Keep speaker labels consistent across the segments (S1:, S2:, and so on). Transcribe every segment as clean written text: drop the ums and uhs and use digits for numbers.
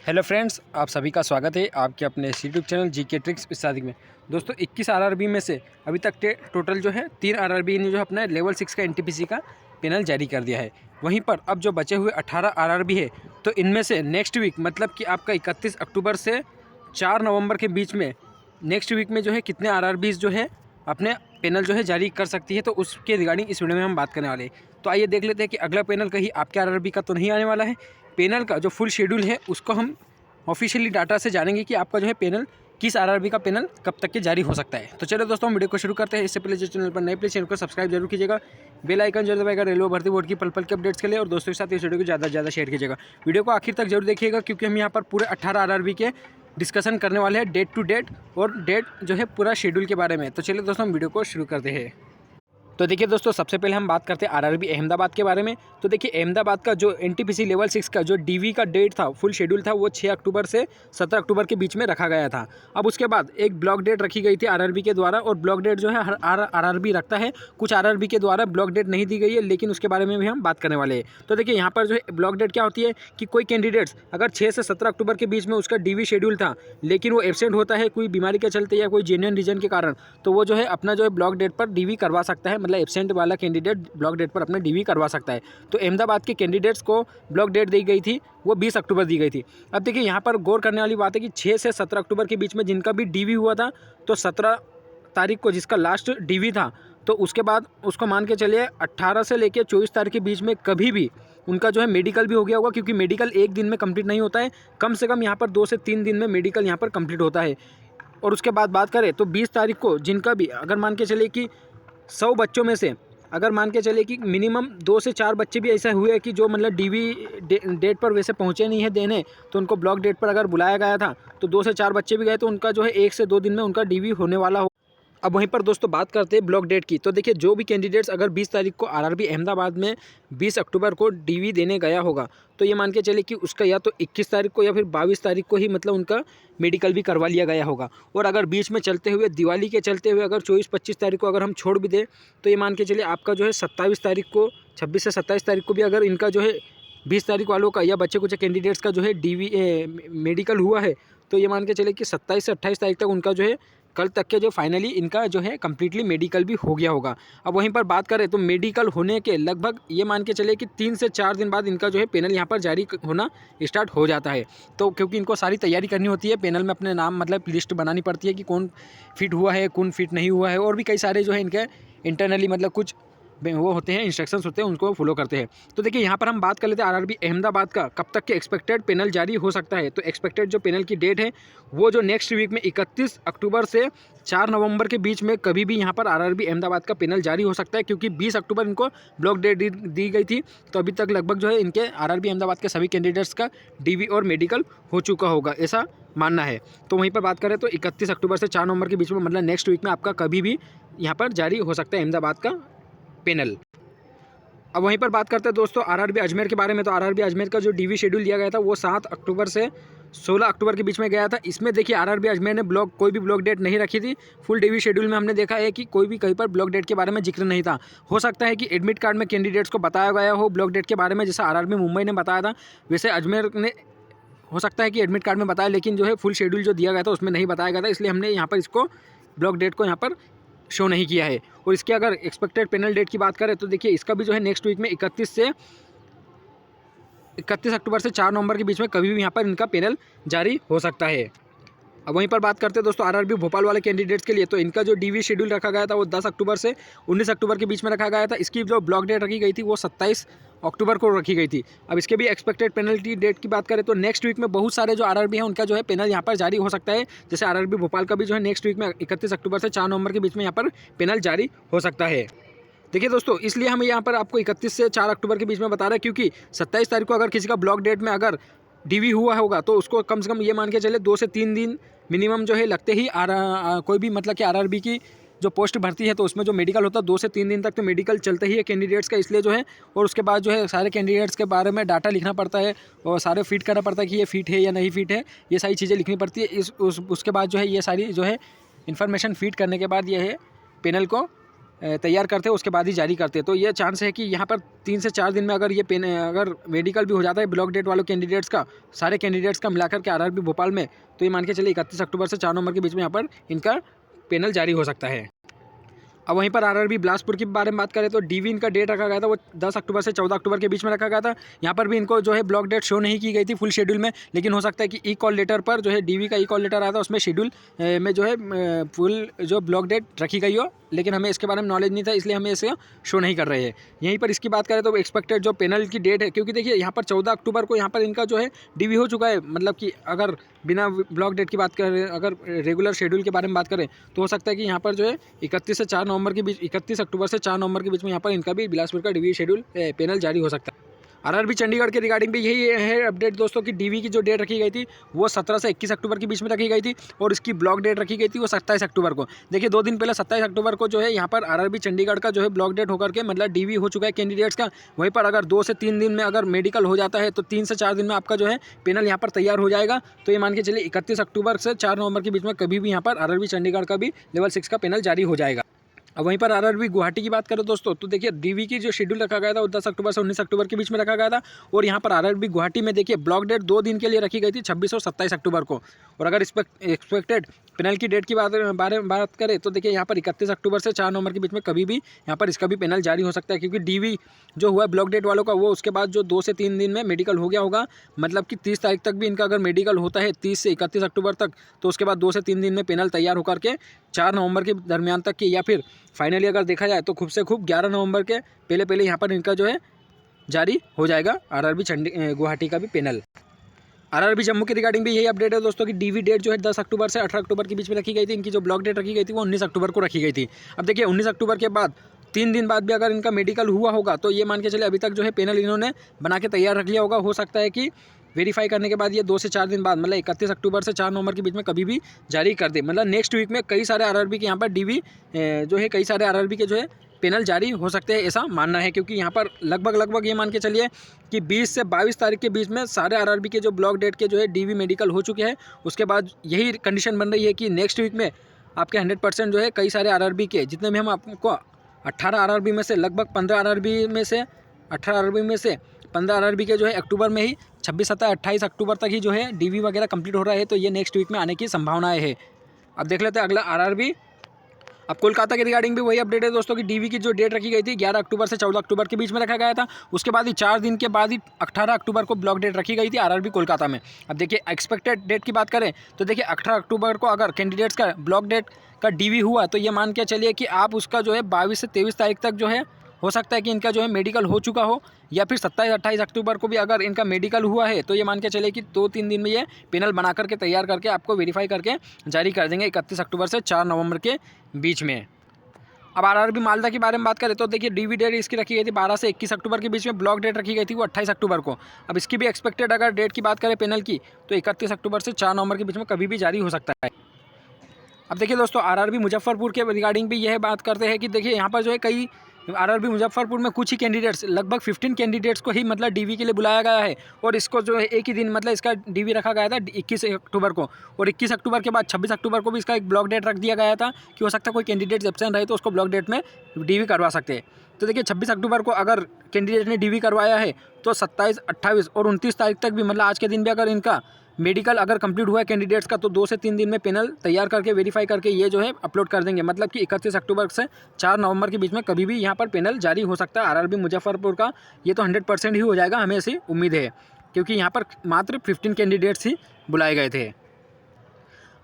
S1: Hello friends, आप सभी का स्वागत है आपके अपने यूट्यूब चैनल जीके ट्रिक्स इत्यादि में। दोस्तों 21 आरआरबी में से अभी तक टोटल जो है 3 आरआरबी ने जो अपना लेवल 6 का एनटीपीसी का पैनल जारी कर दिया है। वहीं पर अब जो बचे हुए 18 आरआरबी है, तो इनमें से नेक्स्ट वीक मतलब कि आपका 31 अक्टूबर से 4 नवंबर के बीच में नेक्स्ट वीक में जो है कितने आरआरबीज जो है अपने पैनल जो है जारी कर सकती है, तो उसके रिगार्डिंग इस वीडियो में हम बात करने वाले हैं। तो आइए देख लेते हैं कि अगला पैनल कहीं आपके आरआरबी का तो नहीं आने वाला है। पैनल का जो फुल शेड्यूल है उसको हम ऑफिशियली डाटा से जानेंगे कि आपका जो है पैनल किस आरआरबी का पैनल कब तक के जारी हो सकता है। तो चलो दोस्तों, हम वीडियो को शुरू करते हैं। इससे पहले जो चैनल पर नए प्लीज चैनल को सब्सक्राइब जरूर कीजिएगा, बेल आइकन जरूर दबाएगा रेलवे भर्ती बोर्ड की पल पल के अपडेट्स के लिए, और दोस्तों के साथ इस वीडियो को ज़्यादा से ज़्यादा शेयर कीजिएगा। वीडियो को आखिर तक जरूर देखिएगा क्योंकि हम यहाँ पर पूरे 18 आरआरबी के डिस्कशन करने वाले हैं, डेट टू डेट और डेट जो है पूरा शेड्यूल के बारे में। तो चलिए दोस्तों, हम वीडियो को शुरू करते हैं। तो देखिए दोस्तों, सबसे पहले हम बात करते हैं आरआरबी अहमदाबाद के बारे में। तो देखिए अहमदाबाद का जो एनटीपीसी लेवल 6 का जो डीवी का डेट था, फुल शेड्यूल था, वो 6 अक्टूबर से 17 अक्टूबर के बीच में रखा गया था। अब उसके बाद एक ब्लॉक डेट रखी गई थी आरआरबी के द्वारा, और ब्लॉक डेट जो है हर आरआरबी रखता है। कुछ आरआरबी के द्वारा ब्लॉक डेट नहीं दी गई है, लेकिन उसके बारे में भी हम बात करने वाले हैं। तो देखिए यहाँ पर जो है ब्लॉक डेट क्या होती है कि कोई कैंडिडेट्स अगर 6 से 17 अक्टूबर के बीच में उसका डीवी शेड्यूल था, लेकिन वो एब्सेंट होता है कोई बीमारी के चलते या कोई जेन्युइन रीजन के कारण, तो वो जो है अपना जो है ब्लॉक डेट पर डीवी करवा सकता है। मतलब एब्सेंट वाला कैंडिडेट ब्लॉक डेट पर अपना डीवी करवा सकता है। तो अहमदाबाद के कैंडिडेट्स को ब्लॉक डेट दी गई थी, वो 20 अक्टूबर दी गई थी। अब देखिए यहाँ पर गौर करने वाली बात है कि 6 से 17 अक्टूबर के बीच में जिनका भी डीवी हुआ था, तो 17 तारीख को जिसका लास्ट डीवी था, तो उसके बाद उसको मान के चलिए 18 से लेकर 24 तारीख के बीच में कभी भी उनका जो है मेडिकल भी हो गया होगा, क्योंकि मेडिकल एक दिन में कंप्लीट नहीं होता है, कम से कम यहाँ पर 2 से 3 दिन में मेडिकल यहाँ पर कंप्लीट होता है। और उसके बाद बात करें तो 20 तारीख को जिनका भी अगर मान के चलिए कि 100 बच्चों में से अगर मान के चले कि मिनिमम 2 से 4 बच्चे भी ऐसा हुए कि जो मतलब डीवी डेट पर वैसे पहुंचे नहीं है देने, तो उनको ब्लॉक डेट पर अगर बुलाया गया था, तो 2 से 4 बच्चे भी गए, तो उनका जो है 1 से 2 दिन में उनका डीवी होने वाला हो। अब वहीं पर दोस्तों बात करते हैं ब्लॉक डेट की। तो देखिए जो भी कैंडिडेट्स अगर 20 तारीख को आरआरबी अहमदाबाद में 20 अक्टूबर को डीवी देने गया होगा, तो ये मान के चले कि उसका या तो 21 तारीख को या फिर 22 तारीख को ही मतलब उनका मेडिकल भी करवा लिया गया होगा। और अगर बीच में चलते हुए दिवाली के चलते हुए अगर 24-25 तारीख को अगर हम छोड़ भी दें, तो ये मान के चलिए आपका जो है 27 तारीख को 26 से 27 तारीख को भी अगर इनका जो है 20 तारीख वालों का या बच्चे कुछ कैंडिडेट्स का जो है डीवी मेडिकल हुआ है, तो ये मान के चले कि 27 से 28 तारीख तक उनका जो है कल तक के जो फाइनली इनका जो है कम्प्लीटली मेडिकल भी हो गया होगा। अब वहीं पर बात करें तो मेडिकल होने के लगभग ये मान के चले कि 3 से 4 दिन बाद इनका जो है पैनल यहाँ पर जारी होना स्टार्ट हो जाता है। तो क्योंकि इनको सारी तैयारी करनी होती है, पैनल में अपने नाम मतलब लिस्ट बनानी पड़ती है कि कौन फिट हुआ है, कौन फिट नहीं हुआ है, और भी कई सारे जो है इनके इंटरनली मतलब कुछ वो होते हैं, इंस्ट्रक्शंस होते हैं, उनको फॉलो करते हैं। तो देखिए यहाँ पर हम बात कर लेते हैं आरआरबी अहमदाबाद का कब तक के एक्सपेक्टेड पैनल जारी हो सकता है। तो एक्सपेक्टेड जो पैनल की डेट है वो जो नेक्स्ट वीक में 31 अक्टूबर से 4 नवंबर के बीच में कभी भी यहाँ पर आरआरबी अहमदाबाद का पैनल जारी हो सकता है, क्योंकि 20 अक्टूबर इनको ब्लॉक डेट दी गई थी। तो अभी तक लगभग जो है इनके आरआरबी अहमदाबाद के सभी कैंडिडेट्स का डीवी और मेडिकल हो चुका होगा, ऐसा मानना है। तो वहीं पर बात करें तो 31 अक्टूबर से 4 नवंबर के बीच में मतलब नेक्स्ट वीक में आपका कभी भी यहाँ पर जारी हो सकता है अहमदाबाद का पैनल। अब वहीं पर बात करते हैं दोस्तों आरआरबी अजमेर के बारे में। तो आरआरबी अजमेर का जो डीवी शेड्यूल दिया गया था वो 7 अक्टूबर से 16 अक्टूबर के बीच में गया था। इसमें देखिए आरआरबी अजमेर ने कोई भी ब्लॉक डेट नहीं रखी थी। फुल डीवी शेड्यूल में हमने देखा है कि कोई भी कहीं पर ब्लॉक डेट के बारे में जिक्र नहीं था। हो सकता है कि एडमिट कार्ड में कैंडिडेट्स को बताया गया हो ब्लॉक डेट के बारे में, जैसे आरआरबी मुंबई ने बताया था, वैसे अजमेर ने हो सकता है कि एडमिट कार्ड में बताया, लेकिन जो है फुल शेड्यूल जो दिया गया था उसमें नहीं बताया गया था, इसलिए हमने यहाँ पर इसको ब्लॉक डेट को यहाँ पर शो नहीं किया है। और इसके अगर एक्सपेक्टेड पैनल डेट की बात करें तो देखिए इसका भी जो है नेक्स्ट वीक में 31 अक्टूबर से 4 नवंबर के बीच में कभी भी यहाँ पर इनका पैनल जारी हो सकता है। अब वहीं पर बात करते हैं दोस्तों आरआरबी भोपाल वाले कैंडिडेट्स के लिए। तो इनका जो डीवी शेड्यूल रखा गया था वो 10 अक्टूबर से 19 अक्टूबर के बीच में रखा गया था। इसकी जो ब्लॉक डेट रखी गई थी वो 27 अक्टूबर को रखी गई थी। अब इसके भी एक्सपेक्टेड पेनल्टी डेट की बात करें तो नेक्स्ट वीक में बहुत सारे जो आरआरबी हैं उनका जो है पैनल यहाँ पर जारी हो सकता है। जैसे आरआरबी भोपाल का भी जो है नेक्स्ट वीक में 31 अक्टूबर से 4 नवंबर के बीच में यहाँ पर पैनल जारी हो सकता है। देखिए दोस्तों, इसलिए हम यहाँ पर आपको 31 से 4 अक्टूबर के बीच में बता रहे हैं, क्योंकि 27 तारीख को अगर किसी का ब्लॉक डेट में अगर डीवी हुआ होगा तो उसको कम से कम ये मान के चले 2 से 3 दिन मिनिमम जो है लगते ही कोई भी मतलब कि आरआरबी की जो पोस्ट भरती है तो उसमें जो मेडिकल होता है 2 से 3 दिन तक तो मेडिकल चलता ही है कैंडिडेट्स का, इसलिए जो है। और उसके बाद जो है सारे कैंडिडेट्स के बारे में डाटा लिखना पड़ता है और सारे फिट करना पड़ता है कि ये फिट है या नहीं फिट है, ये सारी चीज़ें लिखनी पड़ती है। उसके बाद जो है ये सारी जो है इन्फॉर्मेशन फीड करने के बाद ये है पैनल को तैयार करते हैं उसके बाद ही जारी करते हैं। तो ये चांस है कि यहाँ पर 3 से 4 दिन में अगर ये पेन अगर मेडिकल भी हो जाता है ब्लॉक डेट वालों कैंडिडेट्स का, सारे कैंडिडेट्स का मिलाकर के आरआरबी भोपाल में, तो ये मान के चलिए 31 अक्टूबर से 4 नवंबर के बीच में यहाँ पर इनका पैनल जारी हो सकता है। अब वहीं पर आरआरबी बिलासपुर के बारे में बात करें तो डीवी इनका डेट रखा गया था वो 10 अक्टूबर से 14 अक्टूबर के बीच में रखा गया था। यहाँ पर भी इनको जो है ब्लॉक डेट शो नहीं की गई थी फुल शेड्यूल में, लेकिन हो सकता है कि ई कॉल लेटर पर जो है डीवी का ई कॉल लेटर आया था उसमें शेड्यूल में जो है फुल जो ब्लॉक डेट रखी गई हो, लेकिन हमें इसके बारे में नॉलेज नहीं था इसलिए हमें इसे शो नहीं कर रहे हैं। यहीं पर इसकी बात करें तो एक्सपेक्टेड जो पैनल की डेट है, क्योंकि देखिए यहाँ पर 14 अक्टूबर को यहाँ पर इनका जो है डीवी हो चुका है, मतलब कि अगर बिना ब्लॉक डेट की बात करें, अगर रेगुलर शेड्यूल के बारे में बात करें तो हो सकता है कि यहाँ पर जो है 31 से 4 नवंबर के बीच, 31 अक्टूबर से 4 नवंबर के बीच में यहाँ पर इनका भी बिलासपुर का डीवी शेड्यूल पैनल जारी हो सकता है। आरआरबी चंडीगढ़ के रिगार्डिंग भी यही है अपडेट दोस्तों कि डीवी की जो डेट रखी गई थी वो 17 से 21 अक्टूबर के बीच में रखी गई थी और इसकी ब्लॉक डेट रखी गई थी वो 27 अक्टूबर को। देखिए 2 दिन पहले 27 अक्टूबर को जो है यहाँ पर आरआरबी चंडीगढ़ का जो है ब्लॉक डेट होकर के मतलब डीवी हो चुका है कैंडिडेट्स का। वहीं पर अगर 2 से 3 दिन में अगर मेडिकल हो जाता है तो 3 से 4 दिन में आपका जो है पैनल यहाँ पर तैयार हो जाएगा। तो ये मान के चलिए 31 अक्टूबर से 4 नवंबर के बीच में कभी भी यहाँ पर आरआरबी चंडीगढ़ का भी लेवल 6 का पैनल जारी हो जाएगा। अब वहीं पर आरआरबी गुवाहाटी की बात करें दोस्तों तो देखिए डीवी की जो शेड्यूल रखा गया था वो 10 अक्टूबर से 19 अक्टूबर के बीच में रखा गया था और यहाँ पर आरआरबी गुवाहाटी में देखिए ब्लॉक डेट 2 दिन के लिए रखी गई थी 26 और 27 अक्टूबर को। और अगर एक्सपेक्टेड पैनल की डेट की बारे में बात करें तो देखिए यहाँ पर 31 अक्टूबर से 4 नवंबर के बीच में कभी भी यहाँ पर इसका भी पैनल जारी हो सकता है, क्योंकि डीवी जो हुआ ब्लॉक डेट वालों का वो उसके बाद जो 2 से 3 दिन में मेडिकल हो गया होगा, मतलब कि 30 तारीख तक भी इनका अगर मेडिकल होता है 30 से 31 अक्टूबर तक, तो उसके बाद 2 से 3 दिन में पैनल तैयार होकर के 4 नवंबर के दरमियान तक की, या फिर फाइनली अगर देखा जाए तो खूब से खूब 11 नवंबर के पहले यहाँ पर इनका जो है जारी हो जाएगा आरआरबी गुवाहाटी का भी पैनल। आरआरबी जम्मू के रिगार्डिंग भी यही अपडेट है दोस्तों कि डीवी डेट जो है 10 अक्टूबर से 18 अक्टूबर के बीच में रखी गई थी। इनकी जो ब्लॉक डेट रखी गई थी वो 19 अक्टूबर को रखी गई थी। अब देखिए 19 अक्टूबर के बाद 3 दिन बाद भी अगर इनका मेडिकल हुआ होगा तो ये मान के चले अभी तक जो है पैनल इन्होंने बना के तैयार रख लिया होगा। हो सकता है कि वेरीफाई करने के बाद ये 2 से 4 दिन बाद मतलब 31 अक्टूबर से 4 नवंबर के बीच में कभी भी जारी कर दे। मतलब नेक्स्ट वीक में कई सारे आरआरबी के यहाँ पर डीवी जो है कई सारे आरआरबी के जो है पैनल जारी हो सकते हैं, ऐसा मानना है। क्योंकि यहाँ पर लगभग ये मान के चलिए कि 20 से 22 तारीख के बीच में सारे आरआरबी के जो ब्लॉक डेट के जो है डीवी मेडिकल हो चुके हैं। उसके बाद यही कंडीशन बन रही है कि नेक्स्ट वीक में आपके 100% जो है कई सारे आरआरबी के जितने भी हम आपको 18 आरआरबी में से लगभग 15 आरआरबी में से 18 आरआरबी में से 15 आरआरबी के जो है अक्टूबर में ही 26, 27, 28 अक्टूबर तक ही जो है डीवी वगैरह कंप्लीट हो रहा है। तो ये नेक्स्ट वीक में आने की संभावनाएं है। अब देख लेते हैं अगला आरआरबी। अब कोलकाता के रिगार्डिंग भी वही अपडेट है दोस्तों कि डीवी की जो डेट रखी गई थी 11 अक्टूबर से 14 अक्टूबर के बीच में रखा गया था। उसके बाद ही 4 दिन के बाद ही 18 अक्टूबर को ब्लॉक डेट रखी गई थी आरआरबी कोलकाता में। अब देखिए एक्सपेक्टेड डेट की बात करें तो देखिए 18 अक्टूबर को अगर कैंडिडेट्स का ब्लॉक डेट का डीवी हुआ तो ये मान के चलिए कि आप उसका जो है 22 से 23 तारीख तक जो है हो सकता है कि इनका जो है मेडिकल हो चुका हो, या फिर 27-28 अक्टूबर को भी अगर इनका मेडिकल हुआ है तो ये मान के चले कि 2-3 दिन में ये पैनल बना करके तैयार करके आपको वेरीफाई करके जारी कर देंगे 31 अक्टूबर से 4 नवंबर के बीच में। अब आरआरबी मालदा के बारे में बात करें तो देखिए डीवी डेट इसकी रखी गई थी 12 से 21 अक्टूबर के बीच में, ब्लॉक डेट रखी गई थी वो 28 अक्टूबर को। अब इसकी भी एक्सपेक्टेड अगर डेट की बात करें पैनल की तो 31 अक्टूबर से 4 नवंबर के बीच में कभी भी जारी हो सकता है। अब देखिए दोस्तों आरआरबी मुजफ्फरपुर के रिगार्डिंग भी यह बात करते हैं कि देखिए यहाँ पर जो है कई आरआरबी मुजफ्फरपुर में कुछ ही कैंडिडेट्स लगभग 15 कैंडिडेट्स को ही मतलब डीवी के लिए बुलाया गया है और इसको जो है एक ही दिन मतलब इसका डीवी रखा गया था 21 अक्टूबर को, और 21 अक्टूबर के बाद 26 अक्टूबर को भी इसका एक ब्लॉक डेट रख दिया गया था कि हो सकता है कोई कैंडिडेट एब्सेंट रहे तो उसको ब्लॉक डेट में डीवी करवा सकते हैं। तो देखिए 26 अक्टूबर को अगर कैंडिडेट ने डीवी करवाया है तो 27, 28 और 29 तारीख तक भी मतलब आज के दिन भी अगर इनका मेडिकल अगर कंप्लीट हुआ है कैंडिडेट्स का तो 2 से 3 दिन में पैनल तैयार करके वेरीफाई करके ये जो है अपलोड कर देंगे। मतलब कि 31 अक्टूबर से 4 नवंबर के बीच में कभी भी यहाँ पर पैनल जारी हो सकता है आरआरबी मुजफ्फरपुर का। ये तो 100% ही हो जाएगा, हमें ऐसी उम्मीद है, क्योंकि यहाँ पर मात्र 15 कैंडिडेट्स ही बुलाए गए थे।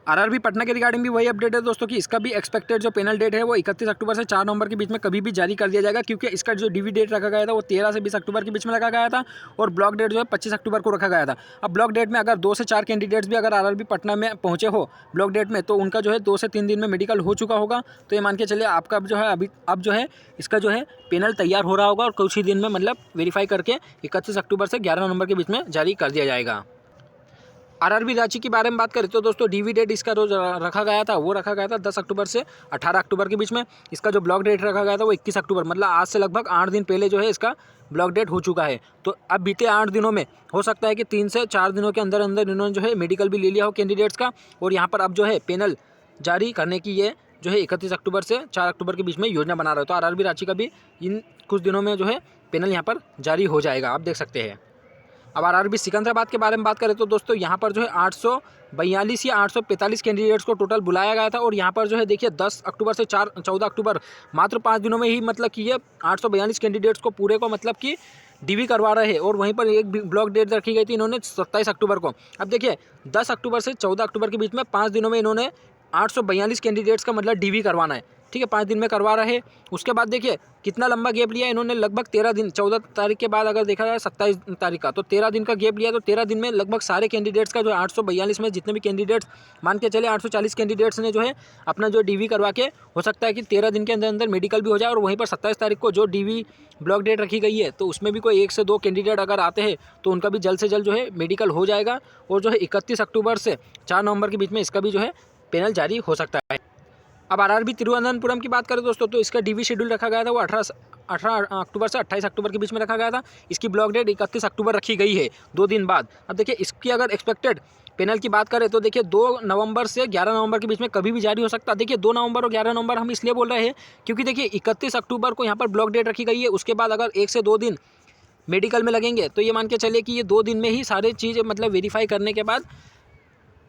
S1: आरआरबी पटना के रिगार्डिंग भी वही अपडेट है दोस्तों कि इसका भी एक्सपेक्टेड जो पैनल डेट है वो 31 अक्टूबर से 4 नवंबर के बीच में कभी भी जारी कर दिया जाएगा, क्योंकि इसका जो डीवी डेट रखा गया था वो 13 से 20 अक्टूबर के बीच में रखा गया था और ब्लॉक डेट जो है 25 अक्टूबर को रखा गया था। अब ब्लॉक डेट में अगर 2 से 4 कैंडिडेट्स भी अगर आरआरबी पटना में पहुंचे हो ब्लॉक डेट में तो उनका जो है 2 से 3 दिन में मेडिकल हो चुका होगा। तो ये मान के चलिए आपका जो है अभी अब जो है इसका जो है पैनल तैयार हो रहा होगा और कुछ ही दिन में मतलब वेरीफाई करके 31 अक्टूबर से 11 नवंबर के बीच में जारी कर दिया जाएगा। आरआरबी रांची के बारे में बात करें तो दोस्तों डीवी डेट इसका जो रखा गया था वो रखा गया था 10 अक्टूबर से 18 अक्टूबर के बीच में। इसका जो ब्लॉक डेट रखा गया था वो 21 अक्टूबर, मतलब आज से लगभग 8 दिन पहले जो है इसका ब्लॉक डेट हो चुका है। तो अब बीते 8 दिनों में हो सकता है कि 3 से 4 दिनों के अंदर अंदर इन्होंने जो है मेडिकल भी ले लिया हो कैंडिडेट्स का और यहाँ पर अब जो है पैनल जारी करने की ये जो है 31 अक्टूबर से 4 अक्टूबर के बीच में योजना बना रहा है। तो आरआरबी रांची का भी इन कुछ दिनों में जो है पैनल यहाँ पर जारी हो जाएगा, आप देख सकते हैं। अब आरआरबी सिकंदराबाद के बारे में बात करें तो दोस्तों यहाँ पर जो है 842 या 845 कैंडिडेट्स को टोटल बुलाया गया था। और यहाँ पर जो है देखिए 10 अक्टूबर से 14 अक्टूबर मात्र 5 दिनों में ही मतलब कि ये 842 कैंडिडेट्स को पूरे को मतलब कि डीवी करवा रहे हैं। और वहीं पर एक ब्लॉक डेट रखी गई थी इन्होंने 27 अक्टूबर को। अब देखिए 10 अक्टूबर से 14 अक्टूबर के बीच में 5 दिनों में इन्होंने 842 कैंडिडेट्स का मतलब डीवी करवाना है, ठीक है, 5 दिन में करवा रहे हैं। उसके बाद देखिए कितना लंबा गैप लिया इन्होंने, लगभग 13 दिन, 14 तारीख के बाद अगर देखा जाए 27 तारीख का, तो 13 दिन का गैप लिया। तो 13 दिन में लगभग सारे कैंडिडेट्स का जो 842 में जितने भी कैंडिडेट्स मान के चले 840 कैंडिडेट्स ने जो है अपना जो डीवी करवा के, हो सकता है कि 13 दिन के अंदर अंदर मेडिकल भी हो जाए। और वहीं पर 27 तारीख को जो डीवी ब्लॉक डेट रखी गई है तो उसमें भी कोई 1 से 2 कैंडिडेट अगर आते हैं तो उनका भी जल्द से जल्द जो है मेडिकल हो जाएगा। और जो है 31 अक्टूबर से 4 नवंबर के बीच में इसका भी जो है पैनल जारी हो सकता है। अब आरआरबी तिरुवनंतपुरम की बात करें दोस्तों तो इसका डीवी शेड्यूल रखा गया था वो 18 अक्टूबर से 28 अक्टूबर के बीच में रखा गया था। इसकी ब्लॉक डेट 31 अक्टूबर रखी गई है, 2 दिन बाद। अब देखिए इसकी अगर एक्सपेक्टेड पैनल की बात करें तो देखिए 2 नवंबर से 11 नवंबर के बीच में कभी भी जारी हो सकता है। देखिए 2 नवंबर और 11 नवंबर हम इसलिए बोल रहे हैं क्योंकि देखिए 31 अक्टूबर को यहाँ पर ब्लॉक डेट रखी गई है। उसके बाद अगर 1 से 2 दिन मेडिकल में लगेंगे तो ये मान के चलिए कि ये 2 दिन में ही सारी चीज़ मतलब वेरीफाई करने के बाद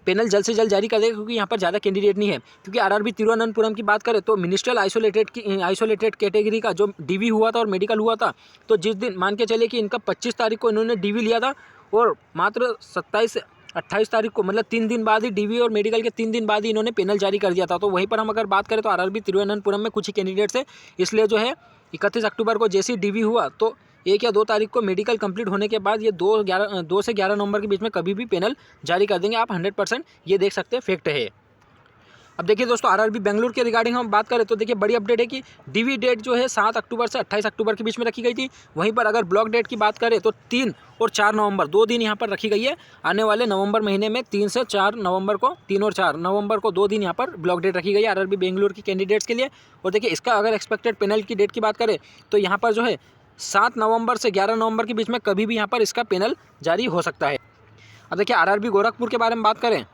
S1: पैनल जल्द से जल्द जारी कर देगा, क्योंकि यहाँ पर ज़्यादा कैंडिडेट नहीं है। क्योंकि आरआरबी तिरुवनंतपुरम की बात करें तो मिनिस्ट्रियल आइसोलेटेड कैटेगरी का जो डीवी हुआ था और मेडिकल हुआ था, तो जिस दिन मान के चले कि इनका 25 तारीख को इन्होंने डीवी लिया था और मात्र 28 तारीख को मतलब 3 दिन बाद ही डीवी और मेडिकल के 3 दिन बाद ही इन्होंने पैनल जारी कर दिया था। तो वहीं पर हम अगर बात करें तो आरआरबी तिरुवनंतपुरम में कुछ ही कैंडिडेट्स है, इसलिए जो है 31 अक्टूबर को जैसे ही डीवी हुआ तो 1 या 2 तारीख को मेडिकल कंप्लीट होने के बाद ये 2 से 11 नवंबर के बीच में कभी भी पैनल जारी कर देंगे। आप 100% ये देख सकते हैं, फैक्ट है। अब देखिए दोस्तों आरआरबी बेंगलुरु के रिगार्डिंग हम बात करें तो देखिए बड़ी अपडेट है कि डीवी डेट जो है 7 अक्टूबर से 28 अक्टूबर के बीच में रखी गई थी। वहीं पर अगर ब्लॉक डेट की बात करें तो 3 और 4 नवंबर 2 दिन यहाँ पर रखी गई है। आने वाले नवंबर महीने में 3 से 4 नवंबर को 3 और 4 नवंबर को 2 दिन यहाँ पर ब्लॉक डेट रखी गई है आरआरबी बेंगलुरु की कैंडिडेट्स के लिए। और देखिए इसका अगर एक्सपेक्टेड पैनल की डेट की बात करें तो यहाँ पर जो है 7 नवंबर से 11 नवंबर के बीच में कभी भी यहाँ पर इसका पैनल जारी हो सकता है। अब देखिए आरआरबी गोरखपुर के बारे में बात करें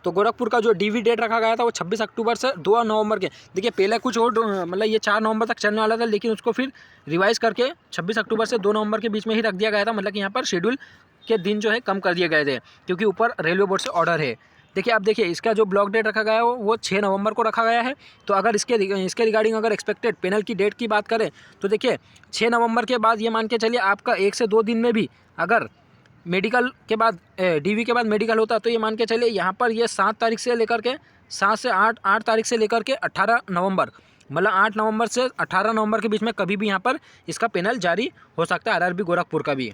S1: तो गोरखपुर का जो डीवी डेट रखा गया था वो 26 अक्टूबर से 2 नवंबर के। देखिए पहले कुछ और मतलब ये 4 नवंबर तक चलने वाला था, लेकिन उसको फिर रिवाइज करके 26 अक्टूबर से 2 नवंबर के बीच में ही रख दिया गया था। मतलब कि यहाँ पर शेड्यूल के दिन जो है कम कर दिए गए थे क्योंकि ऊपर रेलवे बोर्ड से ऑर्डर है। देखिए अब देखिए इसका जो ब्लॉक डेट रखा गया है वो 6 नवंबर को रखा गया है। तो अगर इसके रिगार्डिंग अगर एक्सपेक्टेड पैनल की डेट की बात करें तो देखिए 6 नवंबर के बाद ये मान के चलिए आपका 1 से 2 दिन में भी अगर मेडिकल के बाद डीवी के बाद मेडिकल होता तो ये मान के चलिए यहाँ पर ये 7 तारीख से लेकर के 7 से 8 तारीख से लेकर के 18 नवंबर मतलब 8 नवंबर से 18 नवंबर के बीच में कभी भी यहाँ पर इसका पैनल जारी हो सकता है आरआरबी गोरखपुर का भी।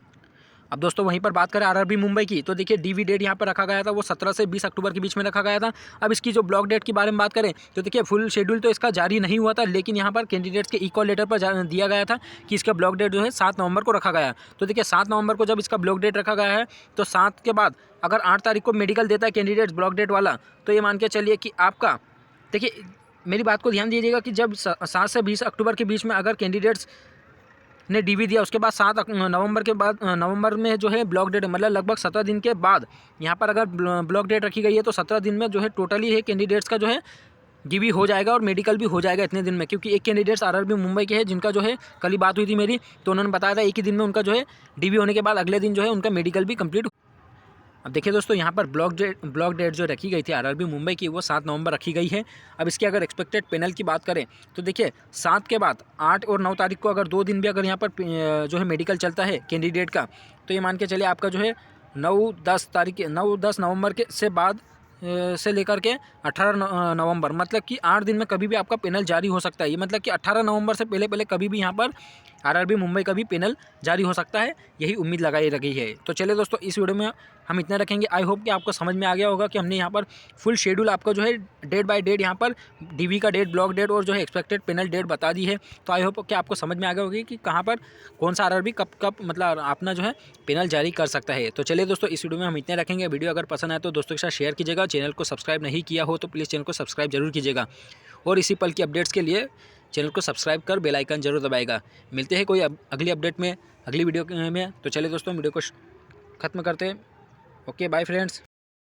S1: अब दोस्तों वहीं पर बात करें आरआरबी मुंबई की तो देखिए डीवी डेट यहाँ पर रखा गया था वो 17 से 20 अक्टूबर के बीच में रखा गया था। अब इसकी जो ब्लॉक डेट के बारे में बात करें तो देखिए फुल शेड्यूल तो इसका जारी नहीं हुआ था, लेकिन यहाँ पर कैंडिडेट्स के इक्वल लेटर पर दिया गया था कि इसका ब्लॉक डेट जो है 7 नवंबर को रखा गया। तो देखिए 7 नवंबर को जब इसका ब्लॉक डेट रखा गया है तो 7 के बाद अगर 8 तारीख को मेडिकल देता है कैंडिडेट्स ब्लॉक डेट वाला तो ये मान के चलिए कि आपका देखिए मेरी बात को ध्यान दीजिएगा कि जब 7 से 20 अक्टूबर के बीच में अगर कैंडिडेट्स ने डीवी दिया उसके बाद 7 नवंबर के बाद नवंबर में जो है ब्लॉक डेट मतलब लगभग 17 दिन के बाद यहाँ पर अगर ब्लॉक डेट रखी गई है तो 17 दिन में जो है टोटली है कैंडिडेट्स का जो है डीवी हो जाएगा और मेडिकल भी हो जाएगा इतने दिन में। क्योंकि एक कैंडिडेट्स आरआरबी मुंबई के हैं जिनका जो है कल ही बात हुई थी मेरी, तो उन्होंने बताया था एक ही दिन में उनका जो है डीवी होने के बाद अगले दिन जो है उनका मेडिकल भी कंप्लीट। अब देखिए दोस्तों यहाँ पर ब्लॉक डेट जो रखी गई थी आरआरबी मुंबई की वो 7 नवंबर रखी गई है। अब इसकी अगर एक्सपेक्टेड पैनल की बात करें तो देखिए 7 के बाद 8 और 9 तारीख को अगर 2 दिन भी अगर यहाँ पर जो है मेडिकल चलता है कैंडिडेट का तो ये मान के चलिए आपका जो है 9-10 नवंबर के से बाद से लेकर के 18 नवंबर मतलब कि 8 दिन में कभी भी आपका पैनल जारी हो सकता है। ये मतलब कि 18 नवंबर से पहले कभी भी यहाँ पर आरआरबी मुंबई का भी पैनल जारी हो सकता है, यही उम्मीद लगाई रही है। तो चलिए दोस्तों इस वीडियो में हम इतना रखेंगे। आई होप कि आपको समझ में आ गया होगा कि हमने यहाँ पर फुल शेड्यूल आपको जो है डेट बाय डेट यहाँ पर डीवी का डेट, ब्लॉक डेट और जो है एक्सपेक्टेड पैनल डेट बता दी है। तो आई होप कि आपको समझ में आ गया होगी कि कहाँ पर कौन सा आरआरबी कब मतलब अपना जो है पैनल जारी कर सकता है। तो चलिए दोस्तों इस वीडियो में हम इतने रखेंगे। वीडियो अगर पसंद आए तो दोस्तों के साथ शेयर कीजिएगा। चैनल को सब्सक्राइब नहीं किया हो तो प्लीज़ चैनल को सब्सक्राइब जरूर कीजिएगा और इसी पल की अपडेट्स के लिए चैनल को सब्सक्राइब कर बेल आइकन जरूर दबाएगा। मिलते हैं कोई अगली अपडेट में, अगली वीडियो में। तो चलिए दोस्तों वीडियो को ख़त्म करते हैं। Okay bye friends.